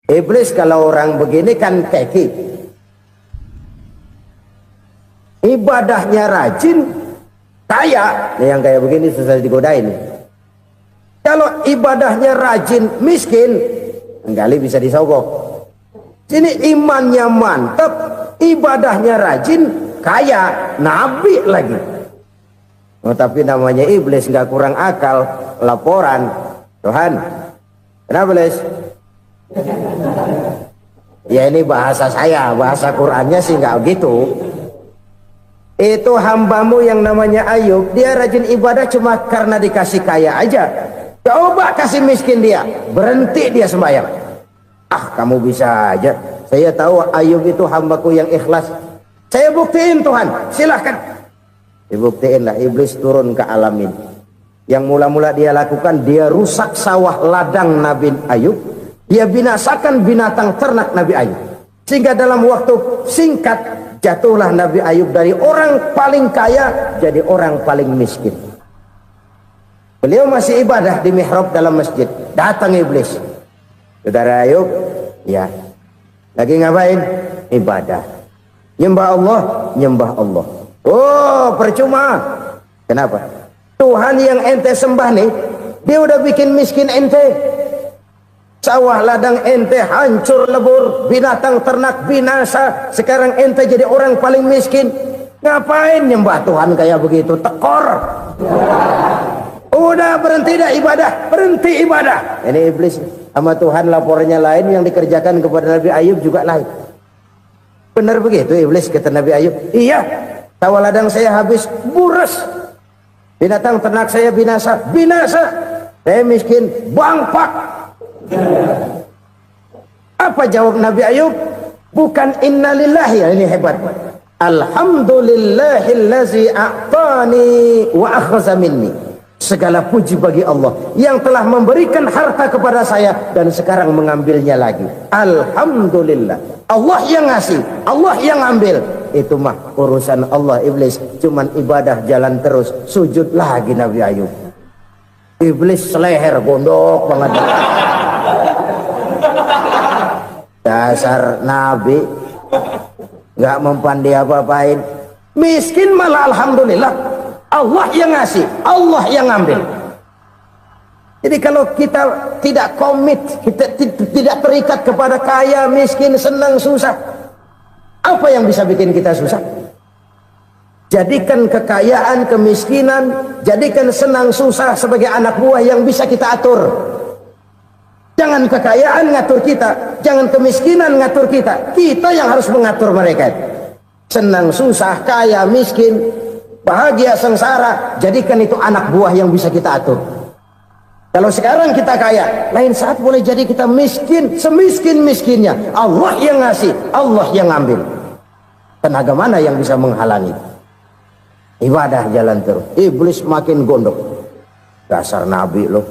Iblis kalau orang begini kan keki, ibadahnya rajin, kaya. Nih yang kayak begini susah digodain. Kalau ibadahnya rajin, miskin, kali bisa disogok. Sini imannya mantap, ibadahnya rajin, kaya, nabi lagi. Oh, tapi namanya iblis nggak kurang akal. Laporan, Tuhan, kenapa Les? Ya ini bahasa saya, bahasa Qurannya sih nggak gitu. Itu hambamu yang namanya Ayub, dia rajin ibadah cuma karena dikasih kaya aja. Coba kasih miskin dia, berhenti dia sembahyang. Ah, kamu bisa aja. Saya tahu Ayub itu hambaku yang ikhlas. Saya buktiin Tuhan, silahkan. Dibuktiin lah, iblis turun ke alamin. Yang mula-mula dia lakukan, dia rusak sawah ladang Nabi Ayub. Dia binasakan binatang ternak Nabi Ayub. Sehingga dalam waktu singkat, jatuhlah Nabi Ayub dari orang paling kaya jadi orang paling miskin. Beliau masih ibadah di mihrab dalam masjid. Datang iblis. Saudara Ayub, ya, lagi ngapain? Ibadah. Nyembah Allah, nyembah Allah. Oh, percuma. Kenapa? Tuhan yang ente sembah nih, dia udah bikin miskin ente. Sawah ladang ente hancur lebur, binatang ternak binasa. Sekarang ente jadi orang paling miskin. Ngapain nyembah Tuhan kayak begitu? Tekor. Udah berhenti dah ibadah, berhenti ibadah. Ini iblis sama Tuhan laporannya lain, yang dikerjakan kepada Nabi Ayub juga lain. Benar begitu iblis, kata Nabi Ayub. Iya, sawah ladang saya habis buras, binatang ternak saya binasa, binasa. Saya miskin, bangpak. Apa jawab Nabi Ayub? Bukan innalillahi, ya ini hebat. Alhamdulillahillazi a'tani wa akhza minni. Segala puji bagi Allah yang telah memberikan harta kepada saya dan sekarang mengambilnya lagi. Alhamdulillah. Allah yang ngasih, Allah yang ambil. Itu mah urusan Allah. Iblis cuman ibadah jalan terus, sujud lagi Nabi Ayub. Iblis seleher gondok banget. Dasar Nabi nggak mempandai apa-apain. Miskin malah alhamdulillah. Allah yang ngasih, Allah yang ngambil. Jadi kalau kita tidak komit, kita tidak terikat kepada kaya, miskin, senang, susah, apa yang bisa bikin kita susah? Jadikan kekayaan, kemiskinan, jadikan senang, susah sebagai anak buah yang bisa kita atur. Jangan kekayaan ngatur kita, jangan kemiskinan ngatur kita. Kita yang harus mengatur mereka. Senang, susah, kaya, miskin, bahagia, sengsara, jadikan itu anak buah yang bisa kita atur. Kalau sekarang kita kaya, lain saat boleh jadi kita miskin, semiskin-miskinnya. Allah yang ngasih, Allah yang ngambil. Tenaga mana yang bisa menghalangi? Ibadah jalan terus. Iblis makin gondok. Dasar Nabi loh.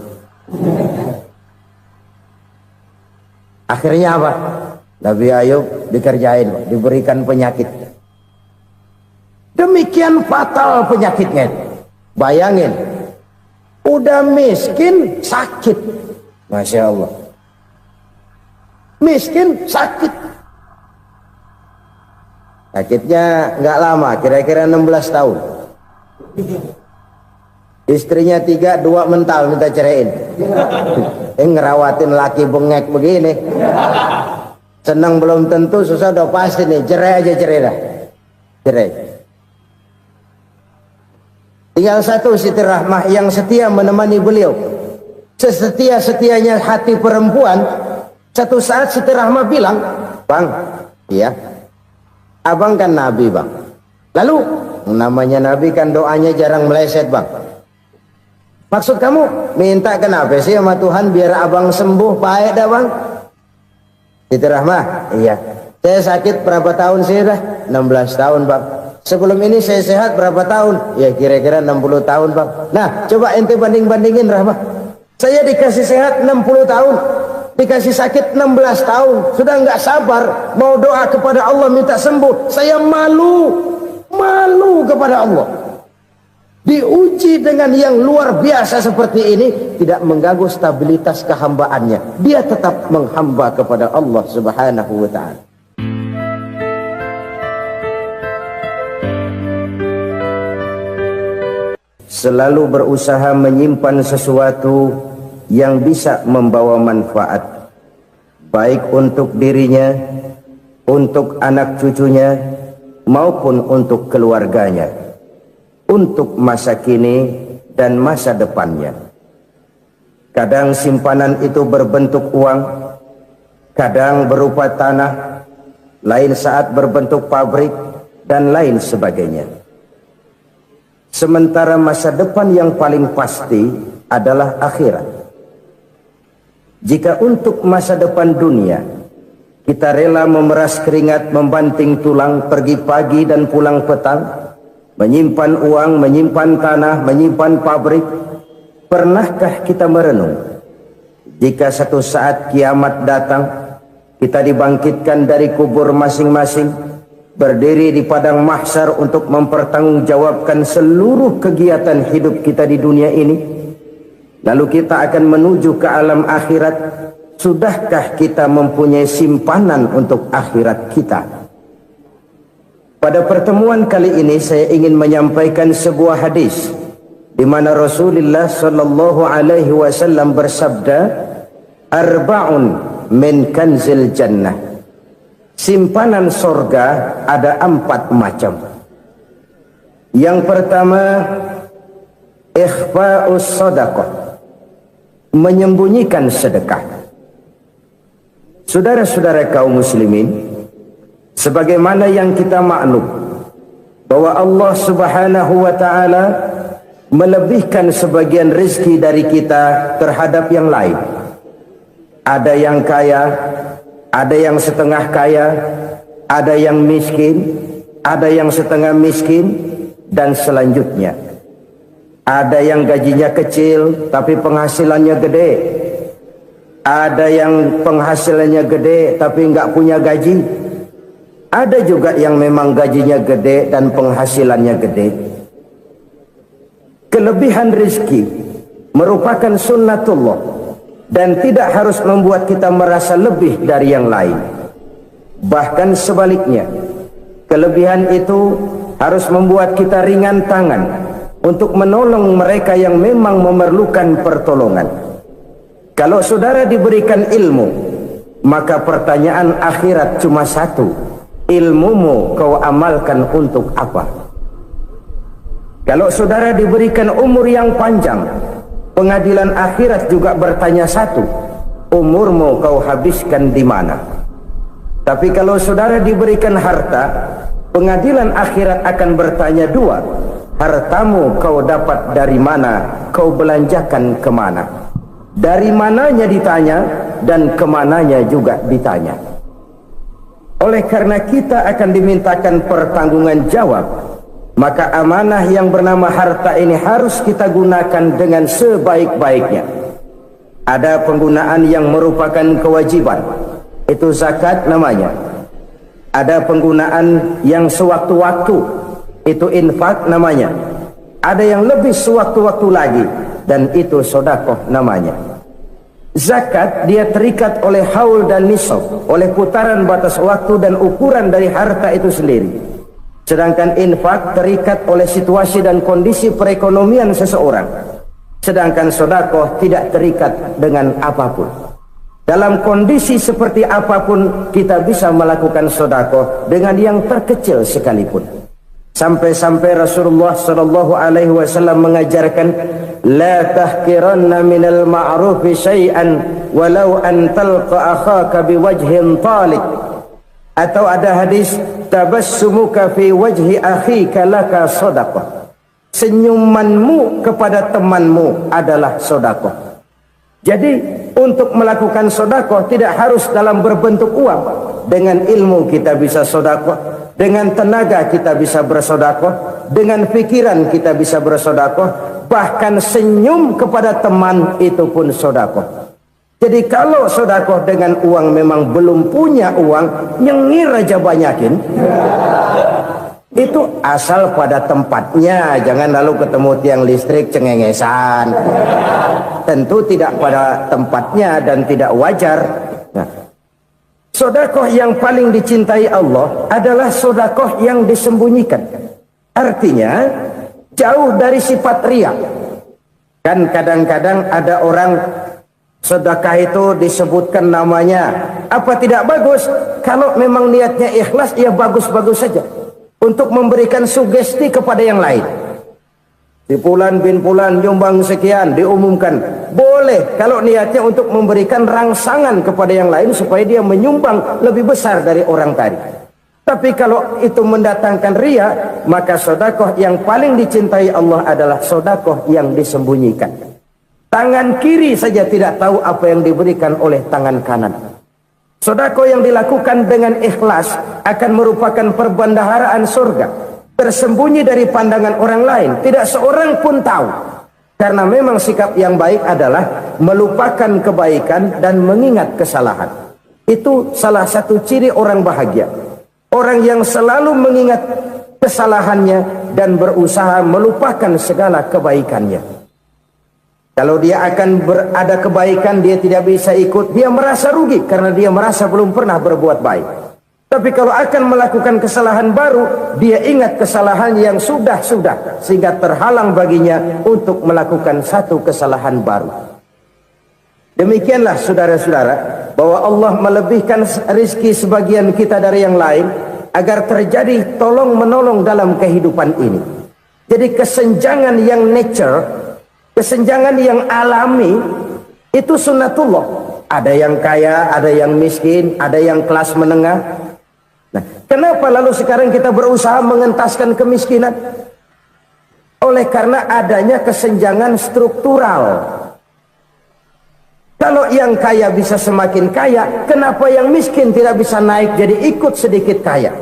Akhirnya apa? Nabi Ayub dikerjain, diberikan penyakit. Demikian fatal penyakitnya. Bayangin, udah miskin sakit. Masya Allah. Miskin sakit. Sakitnya nggak lama, kira-kira 16 tahun. Istrinya 3, 2 mental minta ceraiin. Ngerawatin laki bengek begini. Senang belum tentu, susah udah pasti nih. Cerai aja, cerai dah. Cerai. Tinggal satu Siti Rahmah yang setia menemani beliau. Sesetia-setianya hati perempuan. Satu saat Siti Rahmah bilang, "Bang, iya, abang kan Nabi bang. Lalu namanya Nabi kan doanya jarang meleset bang. Maksud kamu minta kenapa sih sama Tuhan biar abang sembuh baik dah bang?" Siti Rahmah, iya. Saya sakit berapa tahun sih dah? 16 tahun bang. Sebelum ini saya sehat berapa tahun? Ya kira-kira 60 tahun bang. Nah coba ente banding-bandingin Rahmah. Saya dikasih sehat 60 tahun, dikasih sakit 16 tahun. Sudah nggak sabar mau doa kepada Allah minta sembuh. Saya malu kepada Allah. diuji dengan yang luar biasa seperti ini, tidak mengganggu stabilitas kehambaannya. Dia tetap menghamba kepada Allah Subhanahu wa ta'ala. Selalu berusaha menyimpan sesuatu yang bisa membawa manfaat, baik untuk dirinya, untuk anak cucunya, maupun untuk keluarganya, untuk masa kini dan masa depannya. Kadang simpanan itu berbentuk uang, kadang berupa tanah, lain saat berbentuk pabrik, dan lain sebagainya. Sementara masa depan yang paling pasti adalah akhirat. Jika untuk masa depan dunia kita rela memeras keringat, membanting tulang, pergi pagi dan pulang petang, menyimpan uang, menyimpan tanah, menyimpan pabrik, pernahkah kita merenung jika satu saat kiamat datang, kita dibangkitkan dari kubur masing-masing, berdiri di padang mahsyar untuk mempertanggungjawabkan seluruh kegiatan hidup kita di dunia ini, lalu kita akan menuju ke alam akhirat. Sudahkah kita mempunyai simpanan untuk akhirat kita? Pada pertemuan kali ini saya ingin menyampaikan sebuah hadis di mana Rasulullah sallallahu alaihi wasallam bersabda, "Arba'un min kanzil jannah." Simpanan sorga ada 4 macam. Yang pertama, ikhfa'us sadaqah, menyembunyikan sedekah. Saudara-saudara kaum muslimin, sebagaimana yang kita maklum bahwa Allah Subhanahu wa ta'ala melebihkan sebagian rezeki dari kita terhadap yang lain. Ada yang kaya, ada yang setengah kaya, ada yang miskin, ada yang setengah miskin, dan selanjutnya. Ada yang gajinya kecil tapi penghasilannya gede. Ada yang penghasilannya gede tapi enggak punya gaji. Ada juga yang memang gajinya gede dan penghasilannya gede. Kelebihan rezeki merupakan sunnatullah dan tidak harus membuat kita merasa lebih dari yang lain. Bahkan sebaliknya, kelebihan itu harus membuat kita ringan tangan untuk menolong mereka yang memang memerlukan pertolongan. Kalau saudara diberikan ilmu, maka pertanyaan akhirat cuma satu: ilmumu kau amalkan untuk apa? Kalau saudara diberikan umur yang panjang, pengadilan akhirat juga bertanya satu: umurmu kau habiskan di mana? Tapi kalau saudara diberikan harta, pengadilan akhirat akan bertanya dua: hartamu kau dapat dari mana? Kau belanjakan kemana? Dari mananya ditanya dan kemananya juga ditanya. Oleh karena kita akan dimintakan pertanggungan jawab, maka amanah yang bernama harta ini harus kita gunakan dengan sebaik-baiknya. Ada penggunaan yang merupakan kewajiban, itu zakat namanya. Ada penggunaan yang sewaktu-waktu, itu infak namanya. Ada yang lebih sewaktu-waktu lagi, dan itu sedekah namanya. Zakat dia terikat oleh haul dan nisab, oleh putaran batas waktu dan ukuran dari harta itu sendiri. Sedangkan infak terikat oleh situasi dan kondisi perekonomian seseorang. Sedangkan sedekah tidak terikat dengan apapun. Dalam kondisi seperti apapun kita bisa melakukan sedekah dengan yang terkecil sekalipun. Sampai-sampai Rasulullah sallallahu alaihi wasallam mengajarkan, la tahqiranna minal ma'rufi syai'an walau an talqa akhaka biwajhin talik. Atau ada hadis, tabassumuka fi wajhi akhika laka shadaqah. Senyumanmu kepada temanmu adalah sedekah. Jadi untuk melakukan sedekah tidak harus dalam berbentuk uang. Dengan ilmu kita bisa sedekah, dengan tenaga kita bisa bersedekah, dengan pikiran kita bisa bersedekah, bahkan senyum kepada teman itu pun sedekah. Jadi kalau sedekah dengan uang memang belum punya uang, nyengir aja banyakin. Itu asal pada tempatnya, jangan lalu ketemu tiang listrik cengengesan. Tentu tidak pada tempatnya dan tidak wajar. Nah, sedekah yang paling dicintai Allah adalah sedekah yang disembunyikan. Artinya jauh dari sifat riya. Kan kadang-kadang ada orang sedekah itu disebutkan namanya. Apa tidak bagus? Kalau memang niatnya ikhlas, ya bagus-bagus saja. Untuk memberikan sugesti kepada yang lain. Si Fulan bin Fulan nyumbang sekian, diumumkan. Boleh kalau niatnya untuk memberikan rangsangan kepada yang lain supaya dia menyumbang lebih besar dari orang tadi. Tapi kalau itu mendatangkan riya, maka sedekah yang paling dicintai Allah adalah sedekah yang disembunyikan. Tangan kiri saja tidak tahu apa yang diberikan oleh tangan kanan. Sedekah yang dilakukan dengan ikhlas akan merupakan perbendaharaan surga, tersembunyi dari pandangan orang lain, tidak seorang pun tahu. Karena memang sikap yang baik adalah melupakan kebaikan dan mengingat kesalahan. Itu salah satu ciri orang bahagia. Orang yang selalu mengingat kesalahannya dan berusaha melupakan segala kebaikannya. Kalau dia akan ada kebaikan, dia tidak bisa ikut, dia merasa rugi karena dia merasa belum pernah berbuat baik. Tapi kalau akan melakukan kesalahan baru, dia ingat kesalahan yang sudah-sudah, sehingga terhalang baginya untuk melakukan satu kesalahan baru. Demikianlah saudara-saudara, bahwa Allah melebihkan rizki sebagian kita dari yang lain, agar terjadi tolong-menolong dalam kehidupan ini. Jadi kesenjangan yang nature, kesenjangan yang alami, itu sunnatullah. Ada yang kaya, ada yang miskin, ada yang kelas menengah. Nah, kenapa lalu sekarang kita berusaha mengentaskan kemiskinan? Oleh karena adanya kesenjangan struktural. Kalau yang kaya bisa semakin kaya, kenapa yang miskin tidak bisa naik jadi ikut sedikit kaya?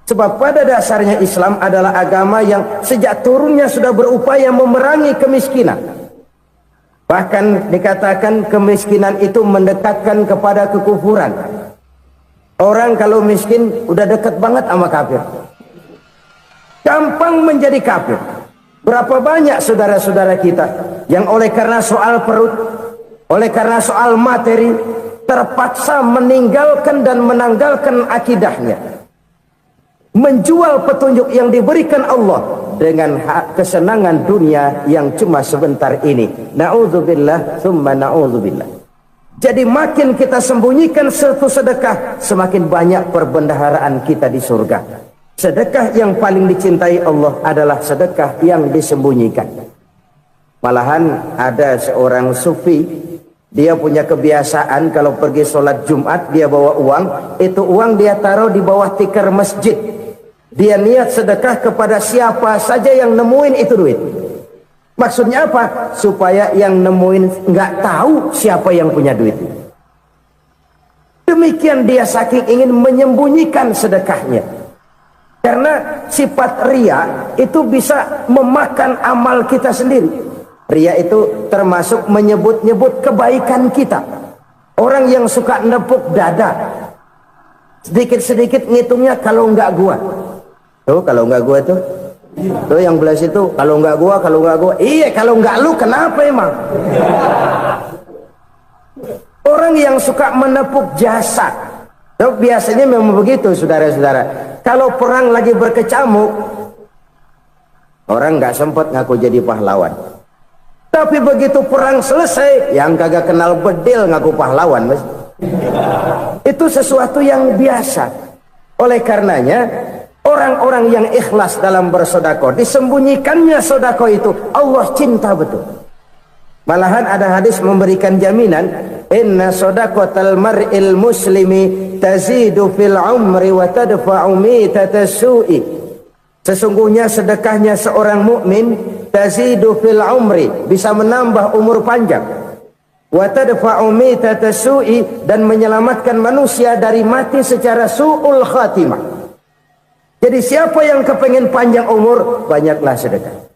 Sebab pada dasarnya Islam adalah agama yang sejak turunnya sudah berupaya memerangi kemiskinan. Bahkan dikatakan kemiskinan itu mendekatkan kepada kekufuran. Orang kalau miskin udah dekat banget sama kafir. Gampang menjadi kafir. Berapa banyak saudara-saudara kita yang oleh karena soal perut, oleh karena soal materi, terpaksa meninggalkan dan menanggalkan akidahnya. Menjual petunjuk yang diberikan Allah dengan kesenangan dunia yang cuma sebentar ini. Na'udzubillah, thumma na'udzubillah. Jadi makin kita sembunyikan satu sedekah, semakin banyak perbendaharaan kita di surga. Sedekah yang paling dicintai Allah adalah sedekah yang disembunyikan. Malahan ada seorang sufi, dia punya kebiasaan kalau pergi sholat Jumat, dia bawa uang, itu uang dia taruh di bawah tikar masjid. Dia niat sedekah kepada siapa saja yang nemuin itu duit. Maksudnya apa? Supaya yang nemuin nggak tahu siapa yang punya duit. Demikian dia saking ingin menyembunyikan sedekahnya. Karena sifat riya itu bisa memakan amal kita sendiri. Riya itu termasuk menyebut-nyebut kebaikan kita. Orang yang suka nepuk dada, sedikit-sedikit ngitungnya kalau nggak gua. Tuh kalau nggak gua tuh yang belah situ, kalau nggak gua, iya kalau nggak lu kenapa emang? Orang yang suka menepuk jasad, tuh biasanya memang begitu saudara-saudara. Kalau perang lagi berkecamuk, orang nggak sempat ngaku jadi pahlawan. Tapi begitu perang selesai, yang kagak kenal bedil ngaku pahlawan, mas. Itu sesuatu yang biasa. Oleh karenanya, orang-orang yang ikhlas dalam bersedekah, disembunyikannya sedekah itu, Allah cinta betul. Malahan ada hadis memberikan jaminan, inna sedaqatal mar'il muslimi tazidu fil umri wa tadfa'u mitatas su'i. Sesungguhnya sedekahnya seorang mukmin tazidu fil umri, bisa menambah umur panjang, wa tadfa'u mitatas su'i, dan menyelamatkan manusia dari mati secara su'ul khatimah. Jadi siapa yang kepengen panjang umur, banyaklah sedekah.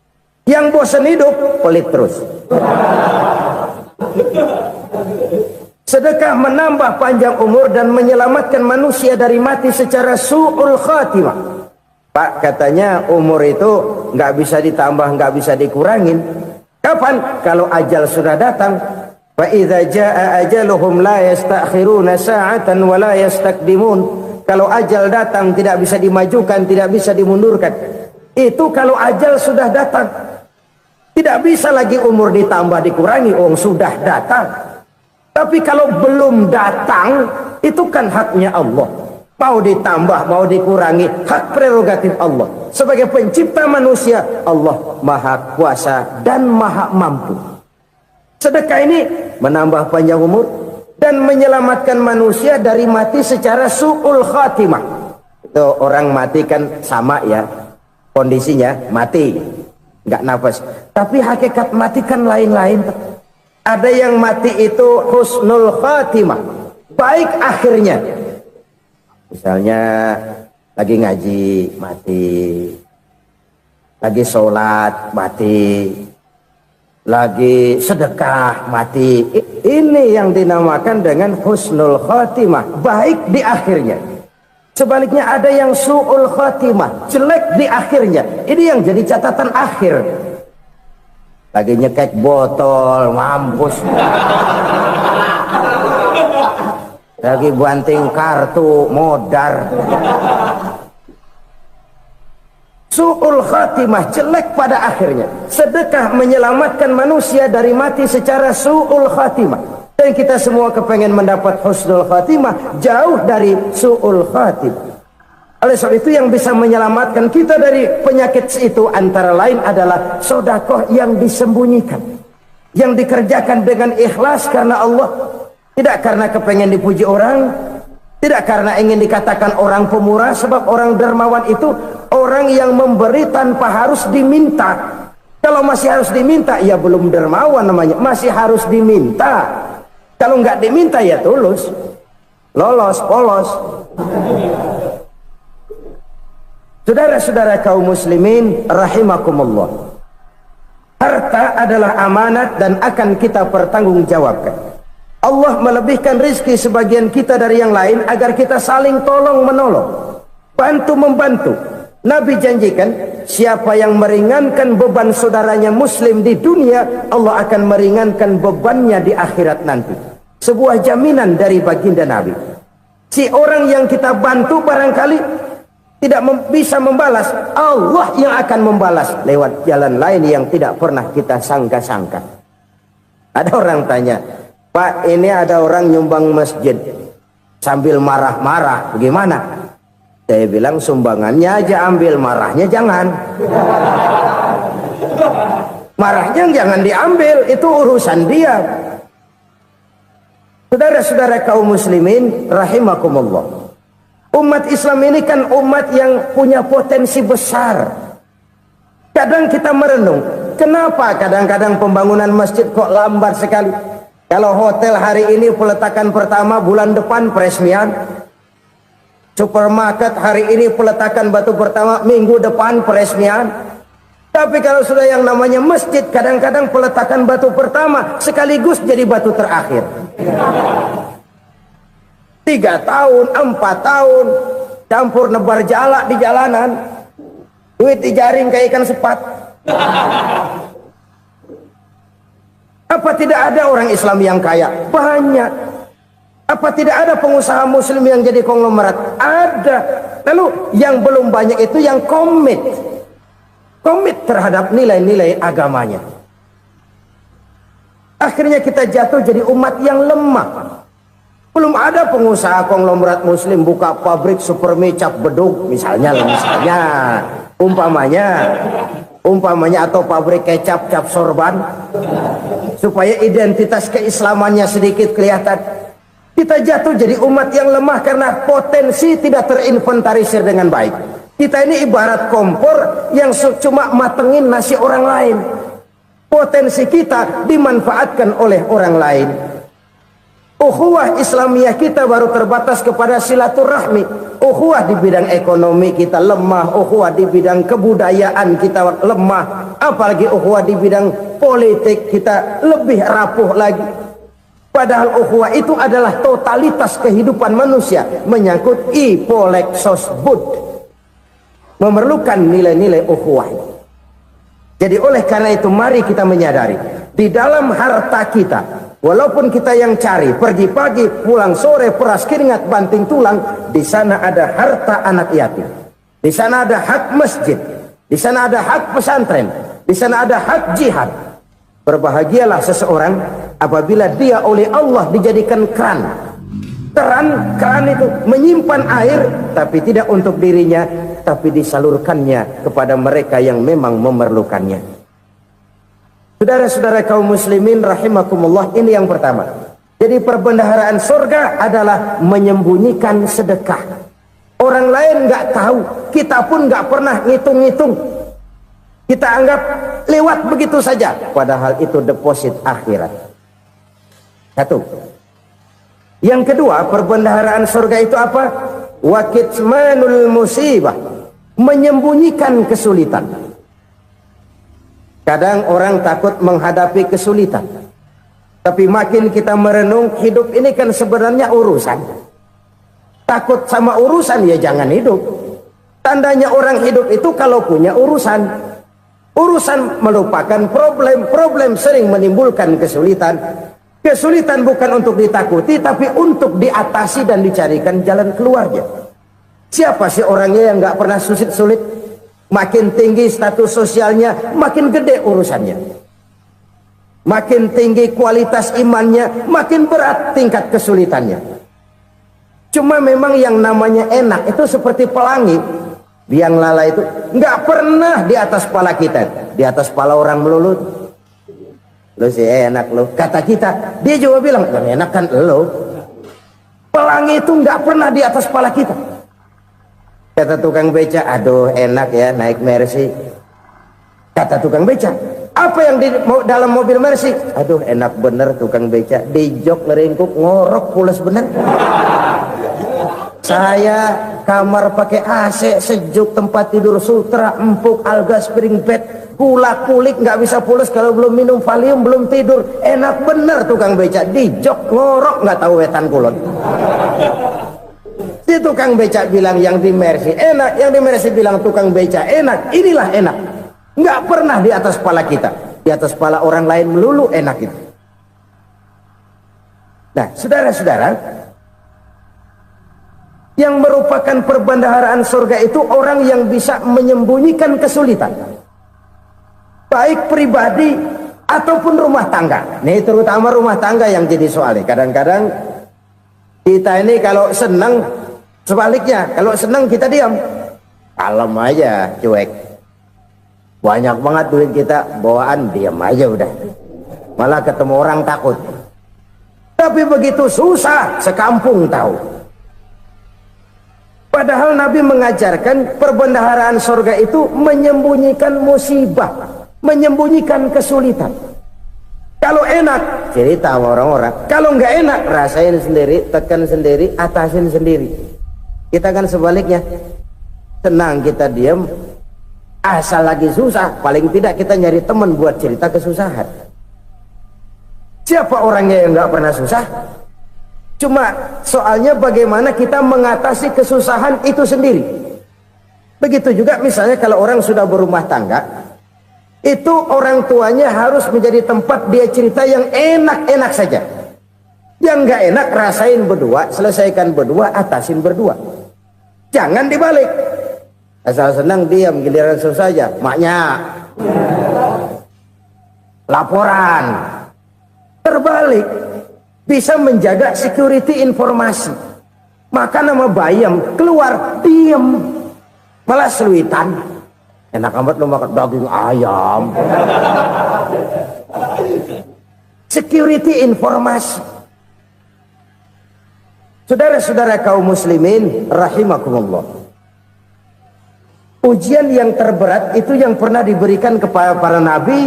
Yang bosan hidup, pelit terus. Sedekah menambah panjang umur dan menyelamatkan manusia dari mati secara su'ul khatimah. Pak, katanya umur itu nggak bisa ditambah, nggak bisa dikurangin. Kapan? Kalau ajal sudah datang. Fa idza jaa ajaluhum la yastakhiruna sa'atan wa la yastaqdimun. Kalau ajal datang tidak bisa dimajukan, tidak bisa dimundurkan. Itu kalau ajal sudah datang. Tidak bisa lagi umur ditambah dikurangi, sudah datang. Tapi kalau belum datang, itu kan haknya Allah. Mau ditambah, mau dikurangi, hak prerogatif Allah. Sebagai pencipta manusia, Allah maha kuasa dan maha mampu. Sedekah ini menambah panjang umur dan menyelamatkan manusia dari mati secara su'ul khatimah. Itu orang mati kan sama ya, kondisinya mati, nggak nafas. Tapi hakikat mati kan lain-lain. Ada yang mati itu husnul khatimah, baik akhirnya. Misalnya lagi ngaji mati, lagi sholat mati, lagi sedekah mati. Ini yang dinamakan dengan husnul khatimah, baik di akhirnya. Sebaliknya ada yang su'ul khatimah, jelek di akhirnya. Ini yang jadi catatan akhir. Lagi nyekek botol, mampus. Lagi banting kartu, modar. Su'ul khatimah, jelek pada akhirnya. Sedekah menyelamatkan manusia dari mati secara su'ul khatimah. Dan kita semua kepengen mendapat husnul khatimah, jauh dari su'ul khatimah. Oleh sebab itu yang bisa menyelamatkan kita dari penyakit itu antara lain adalah sedekah yang disembunyikan, yang dikerjakan dengan ikhlas karena Allah. Tidak karena kepengen dipuji orang, tidak karena ingin dikatakan orang pemurah, sebab orang dermawan itu orang yang memberi tanpa harus diminta. Kalau masih harus diminta, ya belum dermawan namanya, masih harus diminta. Kalau nggak diminta ya tulus, lolos, polos. Saudara-saudara kaum muslimin rahimakumullah, harta adalah amanat dan akan kita pertanggungjawabkan. Allah melebihkan rizki sebagian kita dari yang lain agar kita saling tolong menolong, bantu membantu. Nabi janjikan siapa yang meringankan beban saudaranya muslim di dunia, Allah akan meringankan bebannya di akhirat nanti. Sebuah jaminan dari baginda Nabi. Si orang yang kita bantu barangkali tidak bisa membalas, Allah yang akan membalas lewat jalan lain yang tidak pernah kita sangka-sangka. Ada orang tanya, Pak, ini ada orang nyumbang masjid sambil marah-marah, bagaimana? Saya bilang sumbangannya aja ambil, marahnya jangan. Marahnya jangan diambil, itu urusan dia. Saudara-saudara kaum muslimin rahimakumullah, umat Islam ini kan umat yang punya potensi besar. Kadang kita merenung, kenapa kadang-kadang pembangunan masjid kok lambat sekali? Kalau hotel hari ini peletakan pertama, bulan depan peresmian. Supermarket hari ini peletakan batu pertama, minggu depan peresmian. Tapi kalau sudah yang namanya masjid, kadang-kadang peletakan batu pertama sekaligus jadi batu terakhir. 3 tahun, 4 tahun, campur nebar jalak di jalanan, duit dijaring kayak ikan sepat. Apa tidak ada orang Islam yang kaya? Banyak. Apa tidak ada pengusaha muslim yang jadi konglomerat? Ada. Lalu yang belum banyak itu yang komit terhadap nilai-nilai agamanya. Akhirnya kita jatuh jadi umat yang lemah. Belum ada pengusaha konglomerat muslim buka pabrik supermi cap beduk misalnya umpamanya atau pabrik kecap cap sorban supaya identitas keislamannya sedikit kelihatan. Kita jatuh jadi umat yang lemah karena potensi tidak terinventarisir dengan baik. Kita ini ibarat kompor yang cuma matengin nasi orang lain. Potensi kita dimanfaatkan oleh orang lain. Ukhuwah Islamiyah kita baru terbatas kepada silaturahmi. Ukhuwah di bidang ekonomi kita lemah, ukhuwah di bidang kebudayaan kita lemah, apalagi ukhuwah di bidang politik kita lebih rapuh lagi. Padahal ukhuwah itu adalah totalitas kehidupan manusia, menyangkut ipolek sosbud. memerlukan nilai-nilai ukhuwah. Jadi oleh karena itu mari kita menyadari di dalam harta kita, walaupun kita yang cari pergi pagi pulang sore peras keringat banting tulang, di sana ada harta anak yatim, di sana ada hak masjid, di sana ada hak pesantren, di sana ada hak jihad. Berbahagialah seseorang apabila dia oleh Allah dijadikan keran itu menyimpan air, tapi tidak untuk dirinya, tapi disalurkannya kepada mereka yang memang memerlukannya. Saudara-saudara kaum muslimin rahimakumullah, ini yang pertama. Jadi perbendaharaan surga adalah menyembunyikan sedekah. Orang lain nggak tahu, kita pun nggak pernah ngitung-ngitung. Kita anggap lewat begitu saja, padahal itu deposit akhirat. Satu. Yang kedua, perbendaharaan surga itu apa? Wa kitmanul musibah, menyembunyikan kesulitan. Kadang orang takut menghadapi kesulitan, tapi makin kita merenung, hidup ini kan sebenarnya urusan. Takut sama urusan ya jangan hidup. Tandanya orang hidup itu kalau punya urusan. Urusan melupakan problem, problem sering menimbulkan kesulitan. Kesulitan bukan untuk ditakuti, tapi untuk diatasi dan dicarikan jalan keluarnya. Siapa sih orangnya yang nggak pernah sulit-sulit? Makin tinggi status sosialnya, makin gede urusannya. Makin tinggi kualitas imannya, makin berat tingkat kesulitannya. Cuma memang yang namanya enak itu seperti pelangi. Biang lala itu nggak pernah di atas kepala kita, di atas kepala orang melulu. Lo sih enak lo, kata kita. Dia juga bilang yang enak kan lo. Pelangi itu nggak pernah di atas kepala kita. Kata tukang beca, aduh enak ya naik Mercy. Kata tukang beca, apa yang di dalam mobil Mercy? Aduh enak bener tukang beca, di jok ngeringkuk ngorok pulas bener. Saya kamar pakai AC sejuk, tempat tidur sutra empuk, alga spring bed, kulak kulik nggak bisa pulas kalau belum minum Valium, belum tidur. Enak bener tukang beca, di jok ngorok nggak tahu wetan kulon. Si tukang beca bilang yang di Mercy enak, yang di Mercy bilang tukang beca enak. Inilah enak, nggak pernah di atas kepala kita, di atas kepala orang lain melulu enak itu. Nah saudara-saudara, yang merupakan perbendaharaan surga itu orang yang bisa menyembunyikan kesulitan, baik pribadi ataupun rumah tangga. Nih terutama rumah tangga yang jadi soalnya. Kadang-kadang kita ini kalau senang, sebaliknya kalau senang kita diam, kalem aja, cuek. Banyak banget duit kita bawaan, diam aja udah. Malah ketemu orang takut. Tapi begitu susah, sekampung tahu. Padahal Nabi mengajarkan perbendaharaan surga itu menyembunyikan musibah, menyembunyikan kesulitan. Kalau enak, cerita sama orang-orang. Kalau nggak enak, rasain sendiri, tekan sendiri, atasin sendiri. Kita kan sebaliknya, tenang kita diam, asal lagi susah, paling tidak kita nyari teman buat cerita kesusahan. Siapa orangnya yang nggak pernah susah? Cuma soalnya bagaimana kita mengatasi kesusahan itu sendiri. Begitu juga misalnya kalau orang sudah berumah tangga, itu orang tuanya harus menjadi tempat dia cerita yang enak-enak saja. Yang nggak enak rasain berdua, selesaikan berdua, atasin berdua. Jangan dibalik. Asal senang diam, giliran susah saja. Maknya laporan. Terbalik. Bisa menjaga security informasi. Maka nama bayam keluar diem, malah seluitan. Enak amat lo makan daging ayam. Security informasi. Saudara-saudara kaum muslimin rahimakumullah, ujian yang terberat itu yang pernah diberikan kepada para nabi,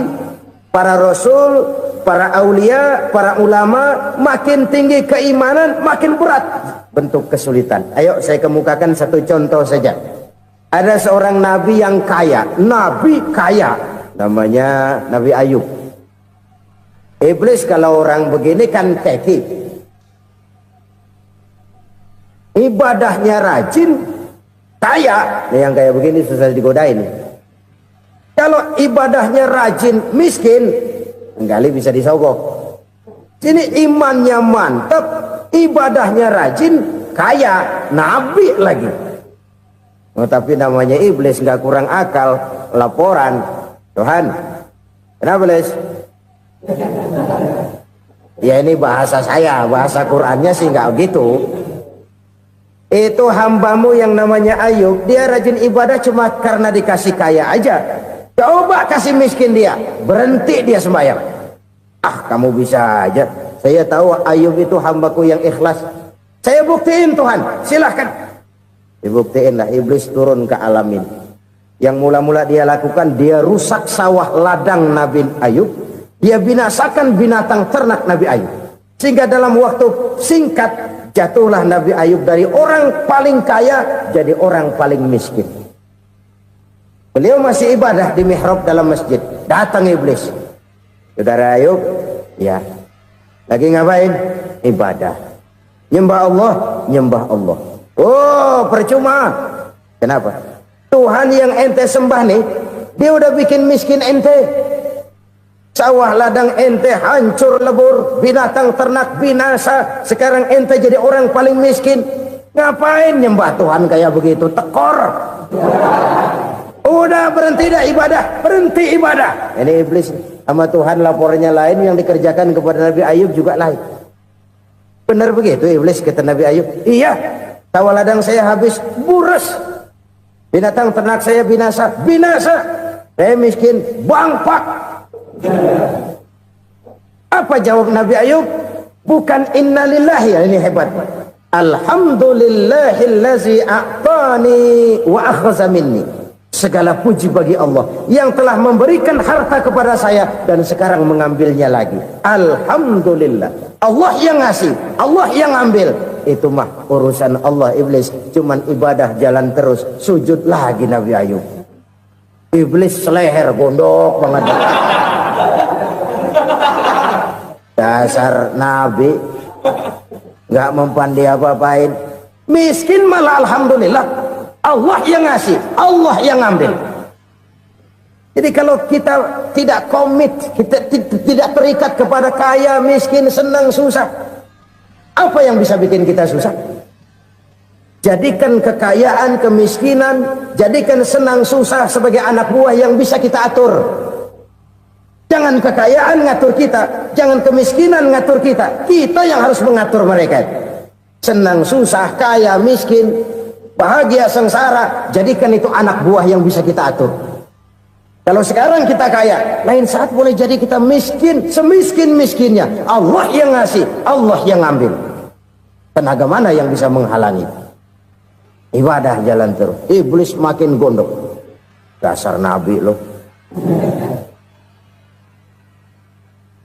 para rasul, para aulia, para ulama. Makin tinggi keimanan, makin berat bentuk kesulitan. Ayo saya kemukakan satu contoh saja. Ada seorang nabi yang kaya, nabi kaya, namanya Nabi Ayub. Iblis kalau orang begini kan teki, ibadahnya rajin, kaya, yang kayak begini susah digodain. Kalau ibadahnya rajin, miskin, kali bisa disogok. Sini imannya mantap, ibadahnya rajin, kaya, nabi lagi. Oh, tapi namanya iblis nggak kurang akal, laporan, Tuhan, kenapa Les? Ya ini bahasa saya, bahasa Qurannya sih nggak gitu. Itu hambamu yang namanya Ayub, dia rajin ibadah cuma karena dikasih kaya aja. Coba kasih miskin dia, berhenti dia sembahyang. Ah, kamu bisa aja. Saya tahu Ayub itu hambaku yang ikhlas. Saya buktiin Tuhan, silahkan. Dibuktiin lah, iblis turun ke alam ini. Yang mula-mula dia lakukan, dia rusak sawah ladang Nabi Ayub. Dia binasakan binatang ternak Nabi Ayub. Sehingga dalam waktu singkat, jatuhlah Nabi Ayub dari orang paling kaya, jadi orang paling miskin. Beliau masih ibadah di mihrab dalam masjid. Datang iblis. Saudara Ayub, ya, lagi ngapain? Ibadah. Nyembah Allah, nyembah Allah. Oh, percuma. Kenapa? Tuhan yang ente sembah nih, dia udah bikin miskin ente. Sawah ladang ente hancur lebur, binatang ternak binasa. Sekarang ente jadi orang paling miskin. Ngapain nyembah Tuhan kayak begitu? Tekor. Udah berhenti dah ibadah, berhenti ibadah. Ini iblis sama Tuhan laporannya lain, yang dikerjakan kepada Nabi Ayub juga lain. Benar begitu iblis kata Nabi Ayub? Iya, sawah ladang saya habis, buras. Binatang ternak saya binasa, binasa. Saya miskin, bangpak. Apa jawab Nabi Ayub? Bukan innalillahi, ini hebat. Alhamdulillahillazi a'tani wa akhza minni. Segala puji bagi Allah yang telah memberikan harta kepada saya dan sekarang mengambilnya lagi. Alhamdulillah. Allah yang ngasih, Allah yang ambil. Itu mah urusan Allah. Iblis cuman ibadah jalan terus, sujud lagi Nabi Ayub. Iblis seleher gondok banget. Dasar Nabi nggak mempan dia apa-apain. Miskin malah alhamdulillah. Allah yang ngasih, Allah yang ambil. Jadi kalau kita tidak komit, kita tidak terikat kepada kaya, miskin, senang, susah, apa yang bisa bikin kita susah? Jadikan kekayaan, kemiskinan, jadikan senang, susah sebagai anak buah yang bisa kita atur. Jangan kekayaan ngatur kita, jangan kemiskinan ngatur kita. Kita yang harus mengatur mereka. Senang, susah, kaya, miskin, bahagia, sengsara, jadikan itu anak buah yang bisa kita atur. Kalau sekarang kita kaya, lain saat boleh jadi kita miskin, semiskin-miskinnya. Allah yang ngasih, Allah yang ambil. Tenaga mana yang bisa menghalangi? Ibadah jalan terus. Iblis makin gondok. Dasar Nabi loh.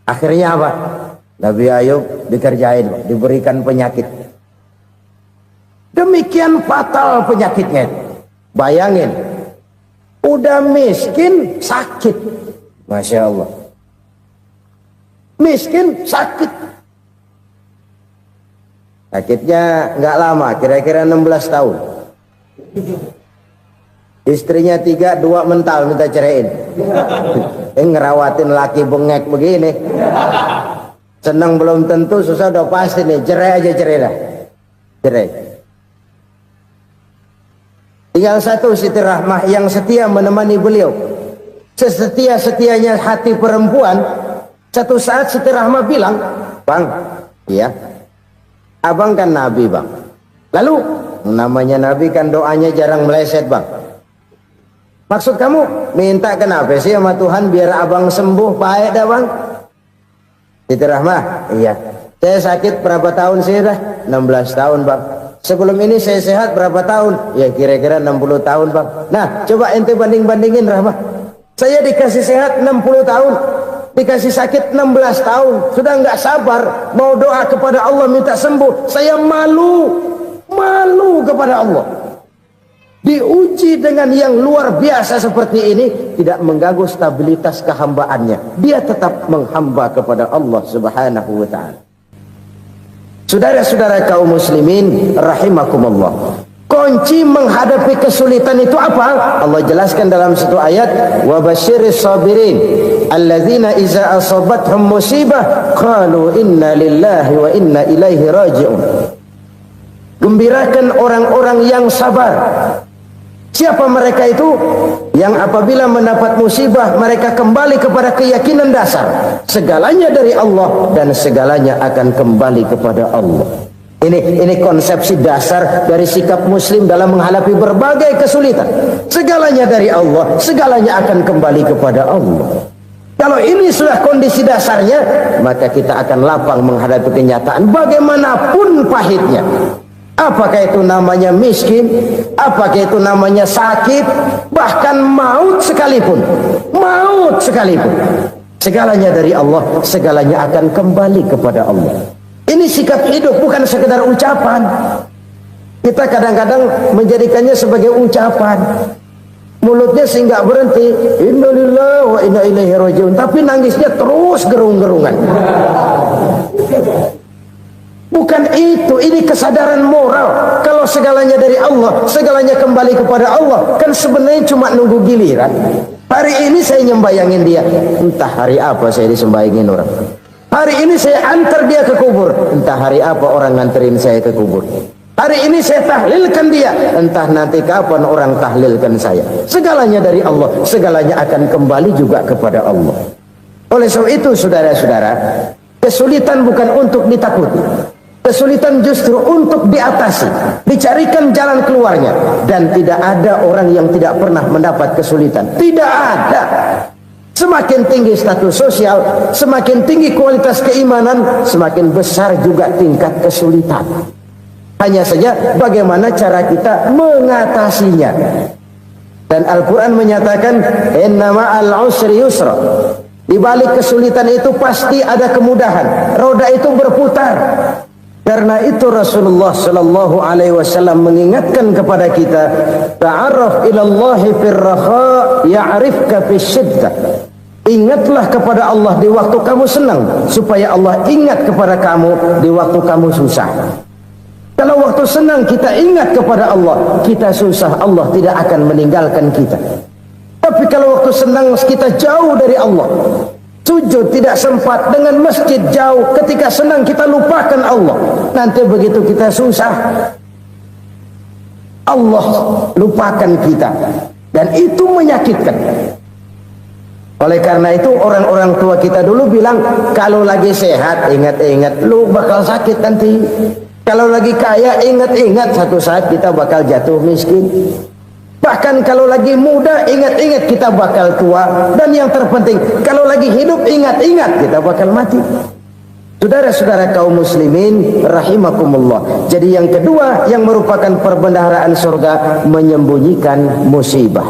Akhirnya apa? Nabi Ayub dikerjain, diberikan penyakit. Demikian fatal penyakitnya. Bayangin, udah miskin sakit. Masya Allah. Miskin sakit. Sakitnya nggak lama, kira-kira 16 tahun. Istrinya 3, 2 mental minta ceraiin. Ngerawatin laki bengek begini. Senang belum tentu, susah udah pasti nih. Cerai aja, cerai dah. Cerai. Tinggal satu Siti Rahmah yang setia menemani beliau. Sesetia-setianya hati perempuan. Satu saat Siti Rahmah bilang, "Bang, iya, abang kan Nabi bang. Lalu namanya Nabi kan doanya jarang meleset bang. Maksud kamu minta kenapa sih sama Tuhan biar abang sembuh baik dah bang?" Siti Rahmah, iya. Saya sakit berapa tahun sih dah? 16 tahun bang. Sebelum ini saya sehat berapa tahun? Ya kira-kira 60 tahun bang. Nah coba ente banding-bandingin Rahmah. Saya dikasih sehat 60 tahun, dikasih sakit 16 tahun. Sudah nggak sabar mau doa kepada Allah minta sembuh. Saya malu kepada Allah. Diuji dengan yang luar biasa seperti ini, tidak mengganggu stabilitas kehambaannya. Dia tetap menghamba kepada Allah Subhanahu wa ta'ala. Saudara-saudara kaum muslimin rahimakumullah. Kunci menghadapi kesulitan itu apa? Allah jelaskan dalam satu ayat, wa basyiris sabirin alladzina iza asabathum musibah qalu inna lillahi wa inna ilaihi raji'un. Gembirakan orang-orang yang sabar. Siapa mereka itu? Yang apabila mendapat musibah mereka kembali kepada keyakinan dasar, segalanya dari Allah dan segalanya akan kembali kepada Allah. Ini konsepsi dasar dari sikap muslim dalam menghadapi berbagai kesulitan. Segalanya dari Allah, segalanya akan kembali kepada Allah. Kalau ini sudah kondisi dasarnya, maka kita akan lapang menghadapi kenyataan bagaimanapun pahitnya. Apakah itu namanya miskin, apakah itu namanya sakit, bahkan maut sekalipun. Maut sekalipun. Segalanya dari Allah, segalanya akan kembali kepada Allah. Ini sikap hidup, bukan sekedar ucapan. Kita kadang-kadang menjadikannya sebagai ucapan. Mulutnya sehingga berhenti, innalillahi wa inna ilaihi raji'un, tapi nangisnya terus gerung-gerungan. Bukan itu, ini kesadaran moral. Kalau segalanya dari Allah, segalanya kembali kepada Allah, kan sebenarnya cuma nunggu giliran. Hari ini saya nyembayangin dia, entah hari apa saya disembayangin orang. Hari ini saya antar dia ke kubur, entah hari apa orang nganterin saya ke kubur. Hari ini saya tahlilkan dia, entah nanti kapan orang tahlilkan saya. Segalanya dari Allah, segalanya akan kembali juga kepada Allah. Oleh sebab itu saudara-saudara, kesulitan bukan untuk ditakuti. Kesulitan justru untuk diatasi, dicarikan jalan keluarnya. Dan tidak ada orang yang tidak pernah mendapat kesulitan. Tidak ada. Semakin tinggi status sosial, semakin tinggi kualitas keimanan, semakin besar juga tingkat kesulitan. Hanya saja bagaimana cara kita mengatasinya. Dan Al-Quran menyatakan, inna ma'al usri yusra. Di balik kesulitan itu pasti ada kemudahan. Roda itu berputar. Karena itu Rasulullah sallallahu alaihi wasallam mengingatkan kepada kita, ta'arraf ila Allah fir raha ya'rifka fis syiddah. Ingatlah kepada Allah di waktu kamu senang, supaya Allah ingat kepada kamu di waktu kamu susah. Kalau waktu senang kita ingat kepada Allah, kita susah, Allah tidak akan meninggalkan kita. Tapi kalau waktu senang kita jauh dari Allah, sujud tidak sempat, dengan masjid jauh, ketika senang kita lupakan Allah. Nanti begitu kita susah, Allah lupakan kita. Dan itu menyakitkan. Oleh karena itu orang-orang tua kita dulu bilang, kalau lagi sehat ingat-ingat lu bakal sakit nanti. Kalau lagi kaya ingat-ingat satu saat kita bakal jatuh miskin. Bahkan kalau lagi muda ingat-ingat kita bakal tua. Dan yang terpenting kalau lagi hidup ingat-ingat kita bakal mati. Saudara-saudara kaum muslimin rahimakumullah. Jadi yang kedua yang merupakan perbendaharaan surga, menyembunyikan musibah.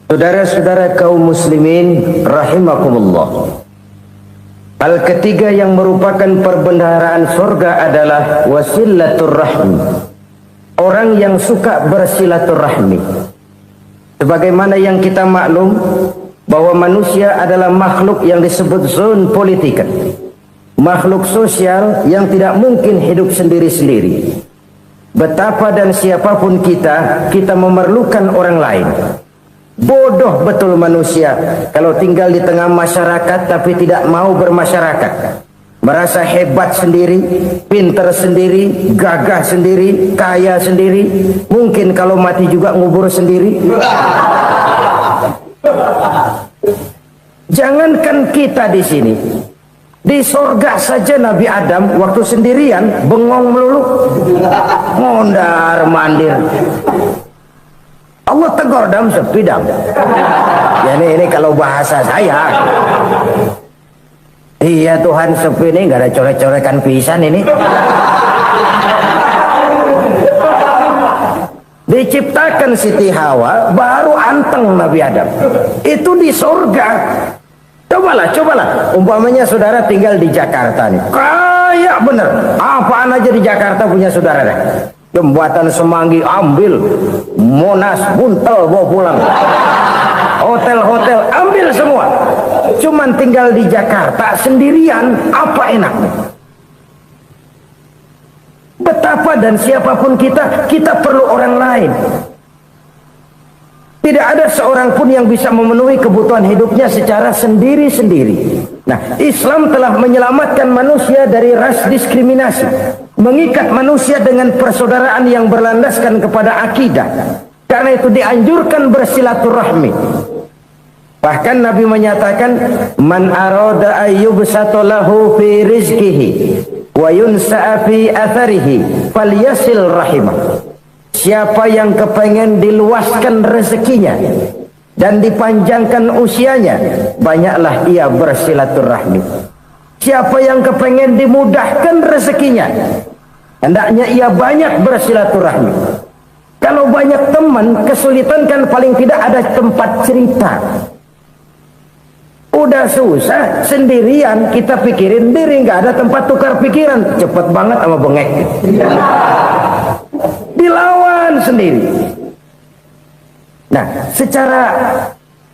Saudara-saudara kaum muslimin rahimakumullah. Hal ketiga yang merupakan perbendaharaan surga adalah wasilatur rahmi. Orang yang suka bersilaturahmi. Sebagaimana yang kita maklum bahwa manusia adalah makhluk yang disebut zon politika. Makhluk sosial yang tidak mungkin hidup sendiri-sendiri. Betapa dan siapapun kita memerlukan orang lain. Bodoh betul manusia kalau tinggal di tengah masyarakat tapi tidak mau bermasyarakat. Merasa hebat sendiri, pintar sendiri, gagah sendiri, kaya sendiri. Mungkin kalau mati juga ngubur sendiri. Jangankan kita di sini, di sorga saja Nabi Adam waktu sendirian bengong melulu, mondar mandir. Allah tegur dam sepi dam. Ya ini kalau bahasa saya. Iya Tuhan sepi ini nggak ada coret-corekan pisan ini. Diciptakan Siti Hawa baru anteng Nabi Adam. Itu di surga. Cobalah. Umpamanya saudara tinggal di Jakarta nih. Kayak bener. Apaan aja di Jakarta punya saudara deh. Jembatan Semanggi ambil, Monas buntel bawa pulang, hotel-hotel ambil semua. Cuman tinggal di Jakarta sendirian, apa enaknya? Betapa dan siapapun kita perlu orang lain. Tidak ada seorang pun yang bisa memenuhi kebutuhan hidupnya secara sendiri-sendiri. Nah, Islam telah menyelamatkan manusia dari ras diskriminasi, mengikat manusia dengan persaudaraan yang berlandaskan kepada akidah. Karena itu dianjurkan bersilaturahmi. Bahkan Nabi menyatakan, man arada ayyubsata lahu fi rizqihi wa yunsa'a fi atharihi falyasil rahimah. Siapa yang kepengen diluaskan rezekinya dan dipanjangkan usianya, banyaklah ia bersilaturahmi. Siapa yang kepengen dimudahkan rezekinya, hendaknya ia banyak bersilaturahmi. Kalau banyak teman, kesulitan kan paling tidak ada tempat cerita. Udah susah sendirian, kita pikirin diri, nggak ada tempat tukar pikiran. Cepet banget sama bengek. Dilawan sendiri. Nah, secara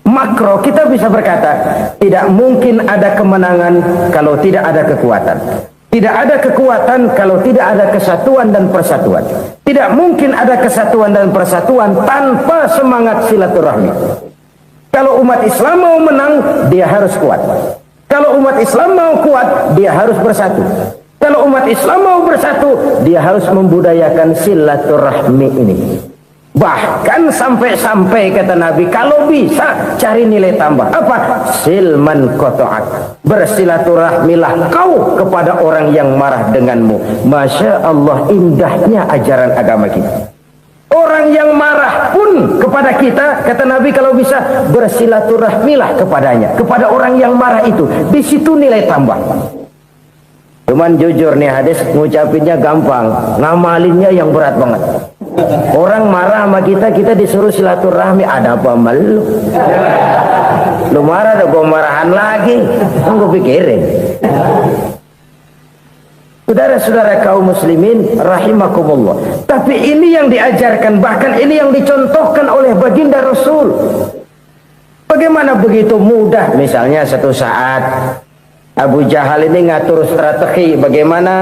makro kita bisa berkata, tidak mungkin ada kemenangan kalau tidak ada kekuatan. Tidak ada kekuatan kalau tidak ada kesatuan dan persatuan. Tidak mungkin ada kesatuan dan persatuan tanpa semangat silaturahmi. Kalau umat Islam mau menang, dia harus kuat. Kalau umat Islam mau kuat, dia harus bersatu. Kalau umat Islam mau bersatu, dia harus membudayakan silaturahmi ini. Bahkan sampai-sampai kata Nabi, kalau bisa cari nilai tambah. Apa? Silman qata'ak. Bersilaturahmilah kau kepada orang yang marah denganmu. Masya Allah, indahnya ajaran agama kita. Orang yang marah pun kepada kita, kata Nabi, kalau bisa bersilaturahmilah kepadanya, kepada orang yang marah itu. Di situ nilai tambah. Cuman jujur nih, hadis ngucapinnya gampang, ngamalinnya yang berat banget. Orang marah sama kita, kita disuruh silaturahmi. Ada apa malu? Lu marah, ada gua marahan lagi. Gue pikirin. Saudara-saudara kaum muslimin rahimakumullah. Tapi ini yang diajarkan, bahkan ini yang dicontohkan oleh baginda Rasul. Bagaimana begitu mudah, misalnya satu saat Abu Jahal ini ngatur strategi bagaimana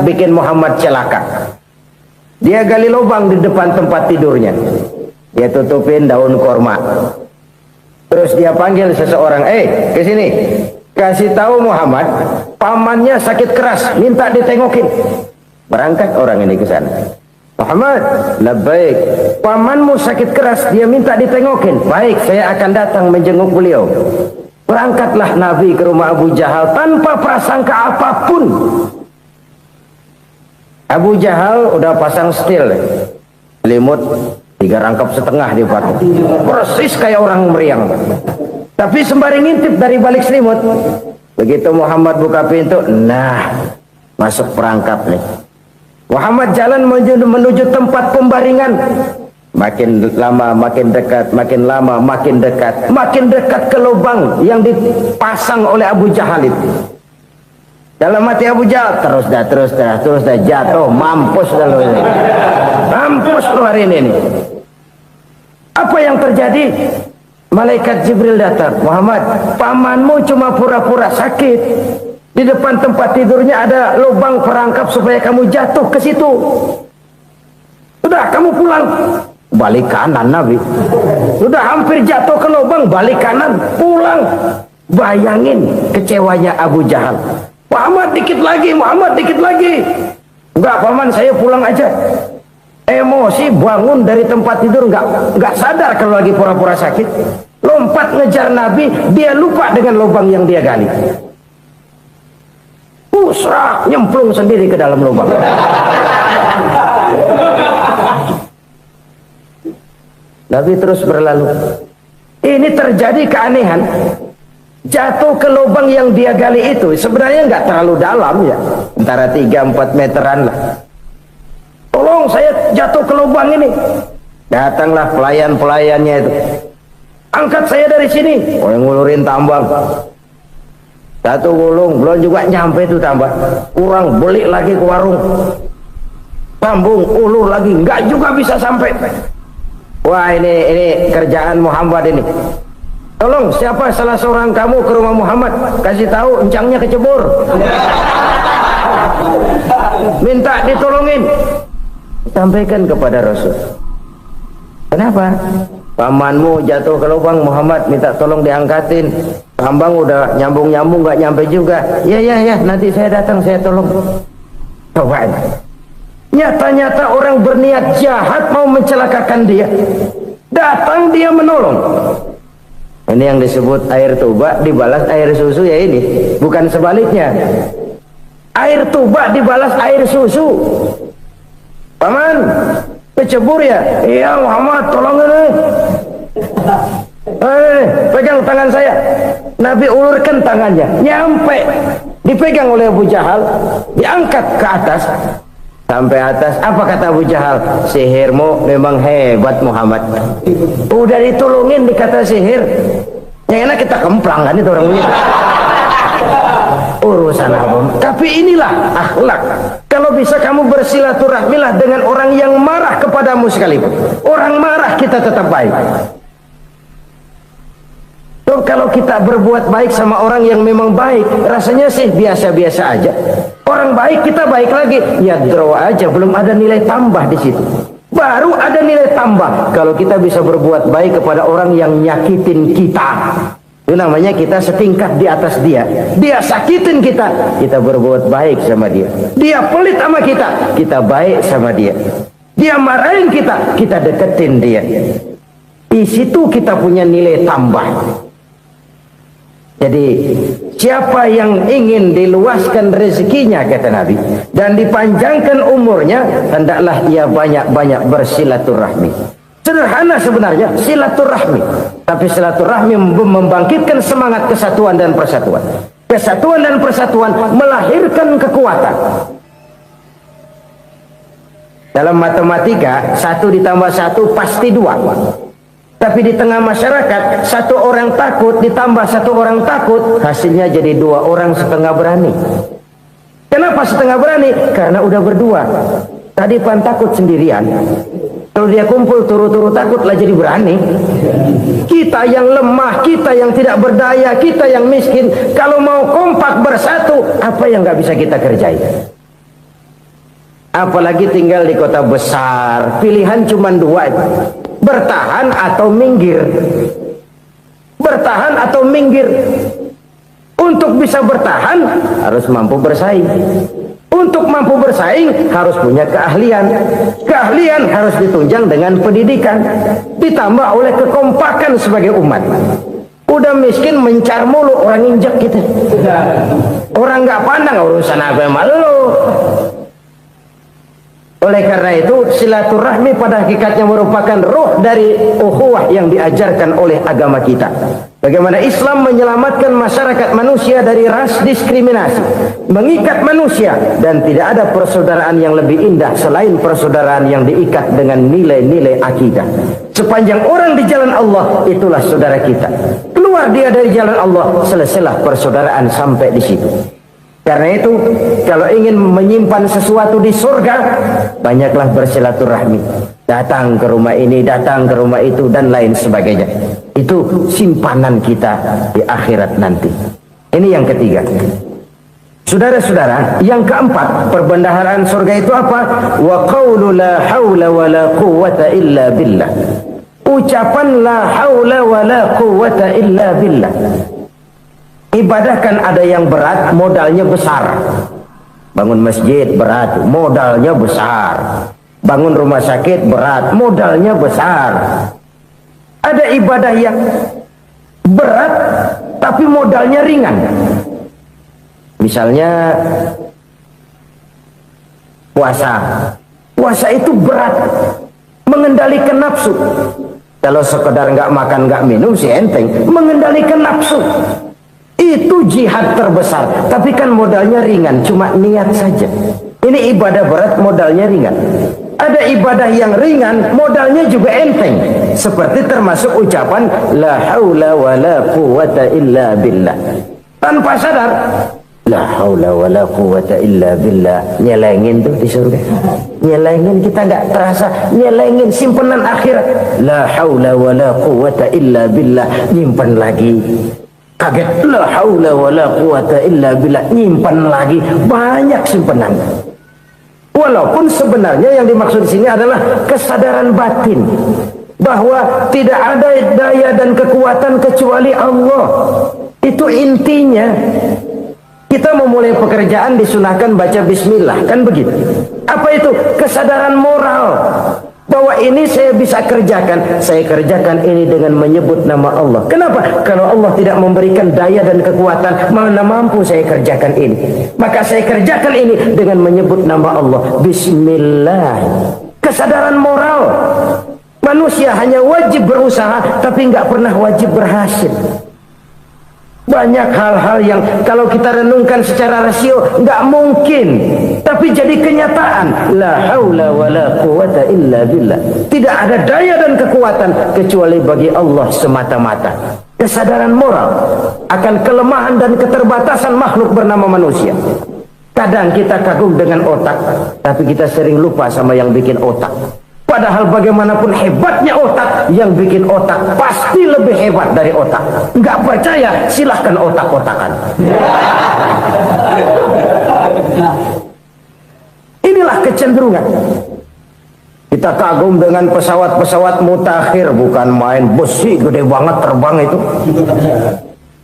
bikin Muhammad celaka. Dia gali lubang di depan tempat tidurnya. Dia tutupin daun korma. Terus dia panggil seseorang, ke sini. Kasih tahu Muhammad, pamannya sakit keras, minta ditengokin. Berangkat orang ini ke sana. Muhammad, labbaik. Pamanmu sakit keras, dia minta ditengokin. Baik, saya akan datang menjenguk beliau. Berangkatlah Nabi ke rumah Abu Jahal tanpa prasangka apapun. Abu Jahal udah pasang setil, selimut 3 rangkap setengah dipakai, persis kayak orang meriang. Tapi sembari ngintip dari balik selimut. Begitu Muhammad buka pintu, nah masuk perangkap nih. Muhammad jalan menuju tempat pembaringan. Makin lama makin dekat, makin lama makin dekat, makin dekat ke lubang yang dipasang oleh Abu Jahal itu. Dalam hati Abu Jahal, terus dah jatuh, mampus dah lo ini. Mampus lo hari ini nih. Apa yang terjadi? Malaikat Jibril datang. Muhammad, pamanmu cuma pura-pura sakit. Di depan tempat tidurnya ada lubang perangkap supaya kamu jatuh ke situ. Sudah, kamu pulang. Balik kanan Nabi. Sudah hampir jatuh ke lubang, balik kanan, pulang. Bayangin kecewanya Abu Jahal. Muhammad dikit lagi, Muhammad dikit lagi. Enggak, paman, saya pulang aja. Emosi, bangun dari tempat tidur, enggak sadar kalau lagi pura-pura sakit. Lompat ngejar Nabi, dia lupa dengan lubang yang dia gali. Pusrah, nyemplung sendiri ke dalam lubang. Nabi terus berlalu. Ini terjadi keanehan. Jatuh ke lubang yang dia gali itu sebenarnya nggak terlalu dalam ya, antara 3-4 meteran lah. Tolong, saya jatuh ke lubang ini. Datanglah pelayan-pelayannya itu. Angkat saya dari sini. Oh, yang ngulurin tambang. Satu gulung, belum juga nyampe itu tambang. Kurang, beli lagi ke warung. Sambung, ulur lagi, nggak juga bisa sampai. Wah, ini kerjaan Muhammad ini. Tolong, siapa salah seorang kamu ke rumah Muhammad, kasih tahu encangnya kecebur. minta ditolongin. Sampaikan kepada Rasul. Kenapa? Pamanmu jatuh ke lubang, Muhammad minta tolong diangkatin. Hambang udah nyambung-nyambung gak nyampe juga. Ya nanti saya datang, saya tolong. Coba. Nyata-nyata orang berniat jahat mau mencelakakan dia, datang dia menolong. Ini yang disebut air tuba dibalas air susu, ya ini. Bukan sebaliknya. Air tuba dibalas air susu. Paman, kecebur ya? Iya Muhammad, tolong ini. Pegang tangan saya. Nabi ulurkan tangannya, nyampe. Dipegang oleh Abu Jahal, diangkat ke atas. Sampai atas, apa kata Abu Jahal? Sihirmu memang hebat Muhammad. Udah ditolongin dikata sihir. Yang enak kita kemplang kan itu orang ini. Urusan apa? Tapi inilah akhlak. Kalau bisa kamu bersilaturahmilah dengan orang yang marah kepadamu sekalipun. Orang marah kita tetap baik. So, kalau kita berbuat baik sama orang yang memang baik, rasanya sih biasa-biasa aja. Orang baik kita baik lagi, ya draw aja, belum ada nilai tambah di situ. Baru ada nilai tambah kalau kita bisa berbuat baik kepada orang yang nyakitin kita. Itu namanya kita setingkat di atas dia. Dia sakitin kita, kita berbuat baik sama dia. Dia pelit sama kita, kita baik sama dia. Dia marahin kita, kita deketin dia. Di situ kita punya nilai tambah. Jadi siapa yang ingin diluaskan rezekinya, kata Nabi, dan dipanjangkan umurnya, hendaklah ia banyak-banyak bersilaturahmi. Sederhana sebenarnya silaturahmi, tapi silaturahmi membangkitkan semangat kesatuan dan persatuan. Kesatuan dan persatuan melahirkan kekuatan. Dalam matematika 1 ditambah 1 pasti 2. Tapi di tengah masyarakat 1 orang takut ditambah 1 orang takut, hasilnya jadi 2 orang setengah berani. Kenapa setengah berani? Karena udah berdua. Tadi pan takut sendirian. Kalau dia kumpul turu-turu takutlah jadi berani. Kita yang lemah, kita yang tidak berdaya, kita yang miskin, kalau mau kompak bersatu, apa yang nggak bisa kita kerjain? Apalagi tinggal di kota besar, pilihan cuma 2, bertahan atau minggir. Bertahan atau minggir. Untuk bisa bertahan harus mampu bersaing. Untuk mampu bersaing harus punya keahlian. Keahlian harus ditunjang dengan pendidikan, ditambah oleh kekompakan sebagai umat. Udah miskin mencar mulu, orang injak kita. Orang nggak pandang urusan apa malu. Oleh karena itu silaturahmi pada hakikatnya merupakan ruh dari ukhuwah yang diajarkan oleh agama kita. Bagaimana Islam menyelamatkan masyarakat manusia dari ras diskriminasi, mengikat manusia, dan tidak ada persaudaraan yang lebih indah selain persaudaraan yang diikat dengan nilai-nilai akidah. Sepanjang orang di jalan Allah, itulah saudara kita. Keluar dia dari jalan Allah, selesailah persaudaraan sampai di situ. Karena itu, kalau ingin menyimpan sesuatu di surga, banyaklah bersilaturahmi. Datang ke rumah ini, datang ke rumah itu, dan lain sebagainya. Itu simpanan kita di akhirat nanti. Ini yang ketiga. Saudara-saudara, yang keempat, perbendaharaan surga itu apa? Wa qawlu la hawla wa la quwwata illa billah. Ucapan la hawla wa la quwwata illa billah. Ibadah kan ada yang berat, modalnya besar. Bangun masjid berat, modalnya besar. Bangun rumah sakit berat, modalnya besar. Ada ibadah yang berat, tapi modalnya ringan. Misalnya puasa. Puasa itu berat, mengendalikan nafsu. Kalau sekedar nggak makan nggak minum sih enteng, mengendalikan nafsu. Itu jihad terbesar, tapi kan modalnya ringan, cuma niat saja. Ini ibadah berat, modalnya ringan. Ada ibadah yang ringan, modalnya juga enteng. Seperti termasuk ucapan la haula wa la quwwata illa billah. Tanpa sadar, la haula wa la quwwata illa billah. Nyelengin tuh di surga. Nyelengin, kita nggak terasa. Nyelengin simpenan akhirat. La haula wa la quwwata illa billah. Nyimpan lagi. Kaget, la haula wala quwata illa billah, nyimpan lagi, banyak simpenan. Walaupun sebenarnya yang dimaksud di sini adalah kesadaran batin bahwa tidak ada daya dan kekuatan kecuali Allah. Itu intinya. Kita memulai pekerjaan disunahkan baca bismillah, kan begitu? Apa itu? Kesadaran moral bahwa ini saya bisa kerjakan. Saya kerjakan ini dengan menyebut nama Allah. Kenapa? Kalau Allah tidak memberikan daya dan kekuatan, mana mampu saya kerjakan ini. Maka saya kerjakan ini dengan menyebut nama Allah. Bismillah. Kesadaran moral. Manusia hanya wajib berusaha, tapi nggak pernah wajib berhasil. Banyak hal-hal yang kalau kita renungkan secara rasio nggak mungkin, tapi jadi kenyataan. La haula wala quwata illa billah. Tidak ada daya dan kekuatan kecuali bagi Allah semata-mata. Kesadaran moral akan kelemahan dan keterbatasan makhluk bernama manusia. Kadang kita kagum dengan otak, tapi kita sering lupa sama yang bikin otak. Padahal bagaimanapun hebatnya otak, yang bikin otak pasti lebih hebat dari otak. Nggak percaya, silahkan otak-otakan. Inilah kecenderungan. Kita kagum dengan pesawat-pesawat mutakhir, bukan main, besi gede banget terbang itu.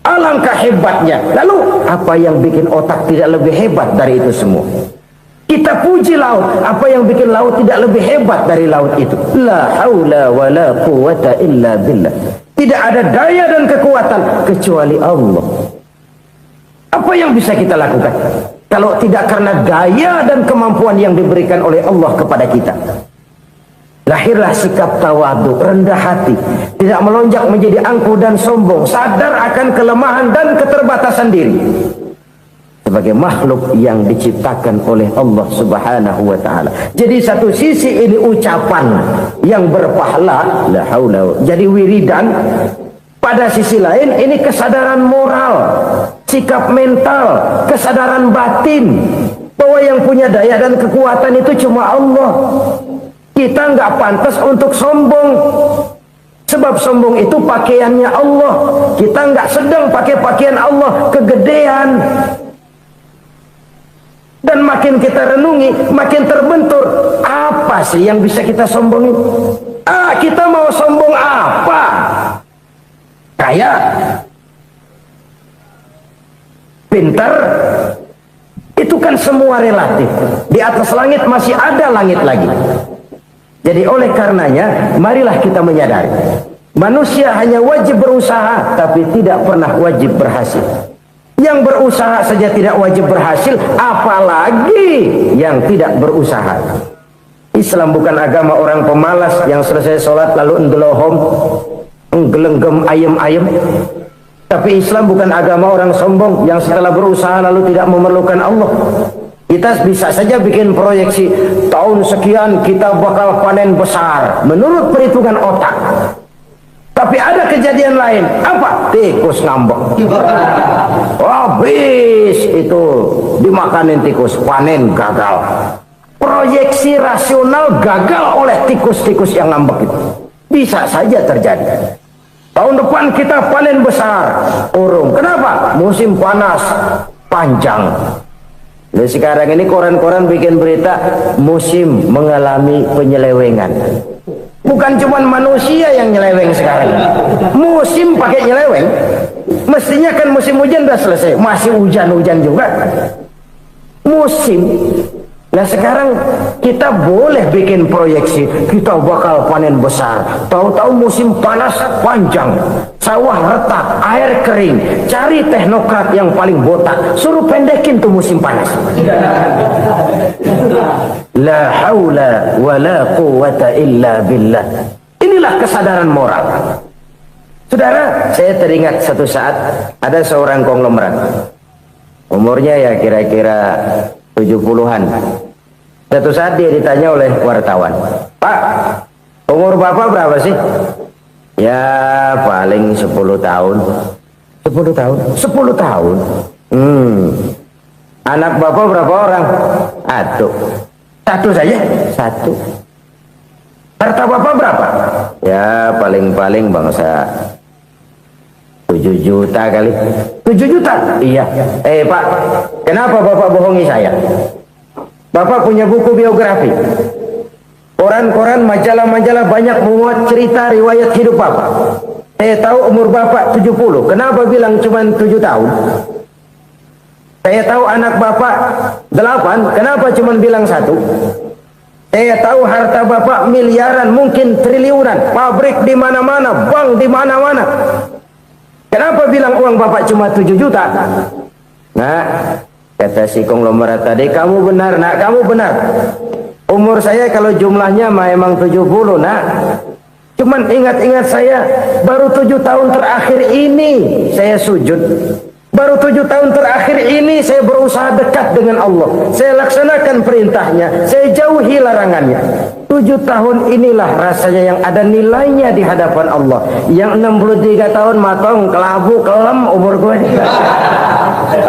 Alangkah hebatnya. Lalu apa yang bikin otak tidak lebih hebat dari itu semua? Kita puji laut, apa yang bikin laut tidak lebih hebat dari laut itu? La haula wala quwata illa billah. Tidak ada daya dan kekuatan kecuali Allah. Apa yang bisa kita lakukan kalau tidak karena daya dan kemampuan yang diberikan oleh Allah kepada kita? Lahirlah sikap tawadu, rendah hati, tidak melonjak menjadi angkuh dan sombong, sadar akan kelemahan dan keterbatasan diri sebagai makhluk yang diciptakan oleh Allah Subhanahu wa taala. Jadi satu sisi ini ucapan yang berpahala, la haula, jadi wiridan. Pada sisi lain ini kesadaran moral, sikap mental, kesadaran batin bahwa yang punya daya dan kekuatan itu cuma Allah. Kita nggak pantas untuk sombong, sebab sombong itu pakaiannya Allah. Kita nggak sedang pakai pakaian Allah, kegedean. Dan makin kita renungi, makin terbentur. Apa sih yang bisa kita sombongin? Kita mau sombong apa? Kaya? Pintar? Itu kan semua relatif. Di atas langit masih ada langit lagi. Jadi oleh karenanya, marilah kita menyadari. Manusia hanya wajib berusaha, tapi tidak pernah wajib berhasil. Yang berusaha saja tidak wajib berhasil, apalagi yang tidak berusaha. Islam bukan agama orang pemalas yang selesai sholat lalu enggelohom, enggelenggem ayem-ayem. Tapi Islam bukan agama orang sombong yang setelah berusaha lalu tidak memerlukan Allah. Kita bisa saja bikin proyeksi, tahun sekian kita bakal panen besar menurut perhitungan otak. Tapi ada kejadian lain. Apa? Tikus ngambek. Habis itu dimakanin tikus, panen gagal. Proyeksi rasional gagal oleh tikus-tikus yang ngambek itu. Bisa saja terjadi. Tahun depan kita panen besar, urung. Kenapa? Musim panas panjang. Nah, sekarang ini koran-koran bikin berita musim mengalami penyelewengan. Bukan cuma manusia yang nyeleweng sekarang. Musim pakai nyeleweng. Mestinya kan musim hujan udah selesai, masih hujan-hujan juga. Musim. Nah sekarang kita boleh bikin proyeksi, kita bakal panen besar. Tahu-tahu musim panas panjang, sawah retak, air kering. Cari teknokrat yang paling botak, suruh pendekin tuh musim panas. La haula wala quwata illa billah. Inilah kesadaran moral. Saudara, saya teringat satu saat ada seorang konglomerat. Umurnya ya kira-kira 70-an. Satu saat dia ditanya oleh wartawan, "Pak, umur Bapak berapa sih?" "Ya paling 10 tahun." 10 tahun? 10 tahun? Anak Bapak berapa orang? Satu saja? Satu. Harta Bapak berapa? Ya paling-paling bangsa 7 7 juta kali. 7 juta? Iya. Pak, kenapa Bapak bohongi saya? Bapak punya buku biografi. Koran-koran, majalah-majalah banyak memuat cerita riwayat hidup Bapak. Saya tahu umur Bapak 70. Kenapa bilang cuma 7 tahun? Saya tahu anak Bapak 8. Kenapa cuma bilang 1? Saya tahu harta Bapak miliaran, mungkin triliunan. Pabrik di mana-mana, bank di mana-mana. Kenapa bilang uang Bapak cuma 7 juta? Nah, kata si konglomerat tadi, kamu benar nak, kamu benar. Umur saya kalau jumlahnya memang 70 nak. Cuman ingat-ingat saya, baru 7 tahun terakhir ini saya sujud. Baru 7 tahun terakhir ini saya berusaha dekat dengan Allah. Saya laksanakan perintahnya, saya jauhi larangannya. 7 tahun inilah rasanya yang ada nilainya di hadapan Allah. Yang 63 tahun matong, kelabu, kelem umur gue.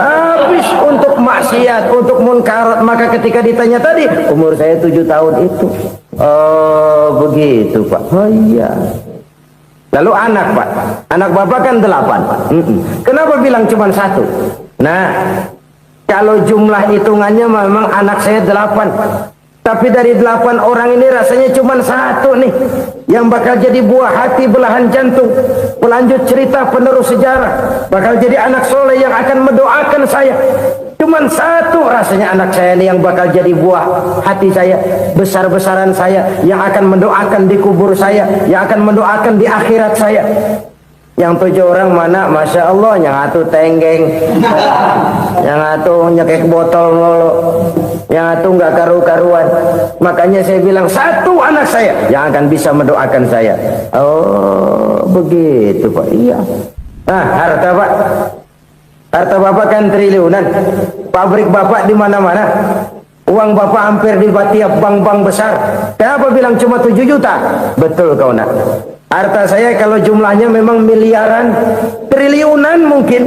Habis untuk maksiat, untuk munkarat. Maka ketika ditanya tadi, umur saya 7 tahun itu. Oh begitu Pak. Oh iya. Lalu anak Pak, anak Bapak kan 8. Kenapa bilang cuma 1? Nah, kalau jumlah hitungannya memang anak saya 8. Tapi dari 8 orang ini rasanya cuma 1 nih yang bakal jadi buah hati, belahan jantung, pelanjut cerita, penerus sejarah, bakal jadi anak soleh yang akan mendoakan saya. Cuman 1 rasanya anak saya ini yang bakal jadi buah hati saya, besar-besaran saya, yang akan mendoakan di kubur saya, yang akan mendoakan di akhirat saya. Yang 7 orang mana, Masya Allah, yang 1 tenggeng, yang 1 nyekek botol mulu, yang 1 nggak karu-karuan. Makanya saya bilang 1 anak saya yang akan bisa mendoakan saya. Oh begitu Pak. Iya. Nah, harta Pak, harta Bapak kan triliunan. Pabrik Bapak di mana-mana. Uang Bapak hampir di tiap bank-bank besar. Kenapa bilang cuma 7 juta? Betul kau nak. Harta saya kalau jumlahnya memang miliaran, triliunan mungkin.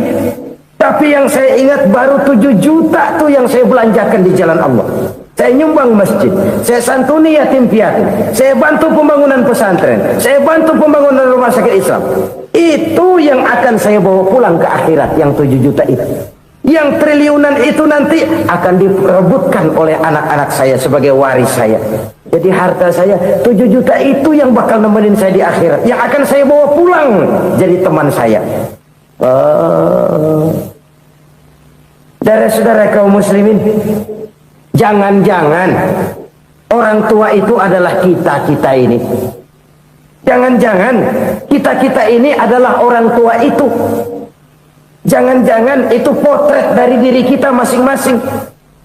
Tapi yang saya ingat baru 7 juta tuh yang saya belanjakan di jalan Allah. Saya nyumbang masjid, saya santuni yatim piatu, saya bantu pembangunan pesantren, saya bantu pembangunan rumah sakit Islam. Itu yang akan saya bawa pulang ke akhirat, yang 7 juta itu. Yang triliunan itu nanti akan diperebutkan oleh anak-anak saya sebagai waris saya. Jadi harta saya 7 juta itu yang bakal nemenin saya di akhirat, yang akan saya bawa pulang jadi teman saya. Saudara-saudara kaum muslimin, jangan-jangan orang tua itu adalah kita-kita ini. Jangan-jangan kita-kita ini adalah orang tua itu. Jangan-jangan itu potret dari diri kita masing-masing.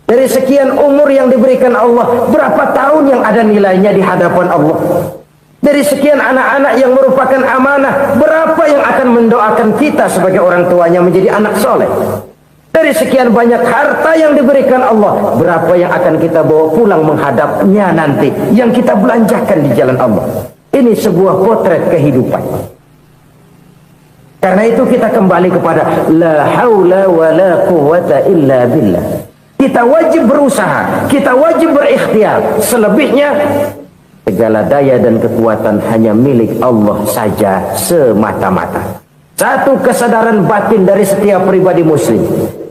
Dari sekian umur yang diberikan Allah, berapa tahun yang ada nilainya di hadapan Allah? Dari sekian anak-anak yang merupakan amanah, berapa yang akan mendoakan kita sebagai orang tuanya menjadi anak soleh? Dari sekian banyak harta yang diberikan Allah, berapa yang akan kita bawa pulang menghadapnya nanti, yang kita belanjakan di jalan Allah? Ini sebuah potret kehidupan. Karena itu kita kembali kepada la haula wa la quwwata illa billah. Kita wajib berusaha, kita wajib berikhtiar. Selebihnya segala daya dan kekuatan hanya milik Allah saja semata-mata. Satu kesadaran batin dari setiap pribadi muslim.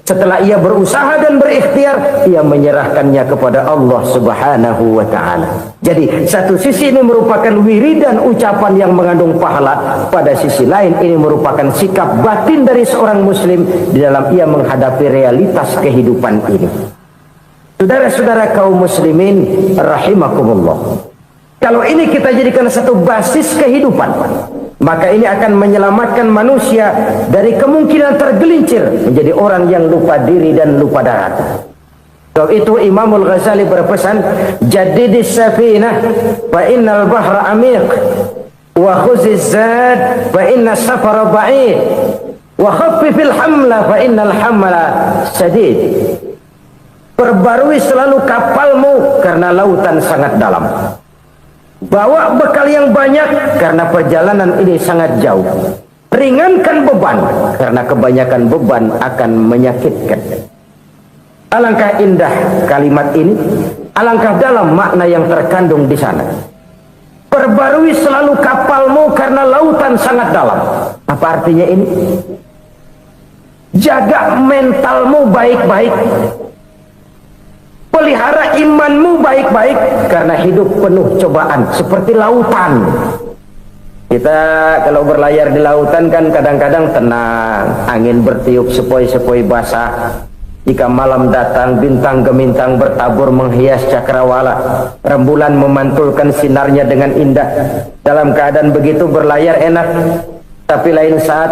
Setelah ia berusaha dan berikhtiar, ia menyerahkannya kepada Allah Subhanahu wa ta'ala. Jadi satu sisi ini merupakan wiridan ucapan yang mengandung pahala, pada sisi lain ini merupakan sikap batin dari seorang muslim di dalam ia menghadapi realitas kehidupan ini. Saudara-saudara kaum muslimin rahimakumullah, kalau ini kita jadikan satu basis kehidupan, maka ini akan menyelamatkan manusia dari kemungkinan tergelincir menjadi orang yang lupa diri dan lupa darat. Sebab itu Imamul Ghazali berpesan, jadidis safinah fa innal bahra amiq wa khuziz zad fa inna safara ba'id wa khaffifil hamla fa innal hamla sadid. Perbarui selalu kapalmu karena lautan sangat dalam. Bawa bekal yang banyak karena perjalanan ini sangat jauh. Ringankan beban karena kebanyakan beban akan menyakitkan. Alangkah indah kalimat ini, alangkah dalam makna yang terkandung di sana. Perbarui selalu kapalmu karena lautan sangat dalam. Apa artinya ini? Jaga mentalmu baik-baik, pelihara imanmu baik-baik, karena hidup penuh cobaan seperti lautan. Kita kalau berlayar di lautan kan kadang-kadang tenang, angin bertiup sepoi-sepoi basah. Jika malam datang, bintang gemintang bertabur menghias cakrawala, rembulan memantulkan sinarnya dengan indah. Dalam keadaan begitu berlayar enak. Tapi lain saat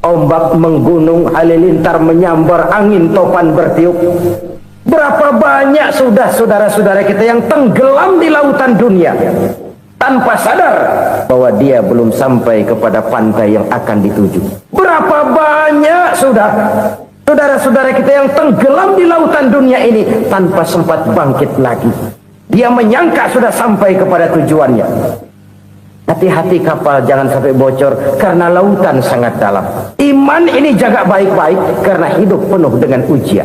ombak menggunung, halilintar menyambar, angin topan bertiup. Berapa banyak sudah saudara-saudara kita yang tenggelam di lautan dunia tanpa sadar bahwa dia belum sampai kepada pantai yang akan dituju. Berapa banyak sudah saudara-saudara kita yang tenggelam di lautan dunia ini tanpa sempat bangkit lagi. Dia menyangka sudah sampai kepada tujuannya. Hati-hati kapal jangan sampai bocor karena lautan sangat dalam. Iman ini jaga baik-baik karena hidup penuh dengan ujian.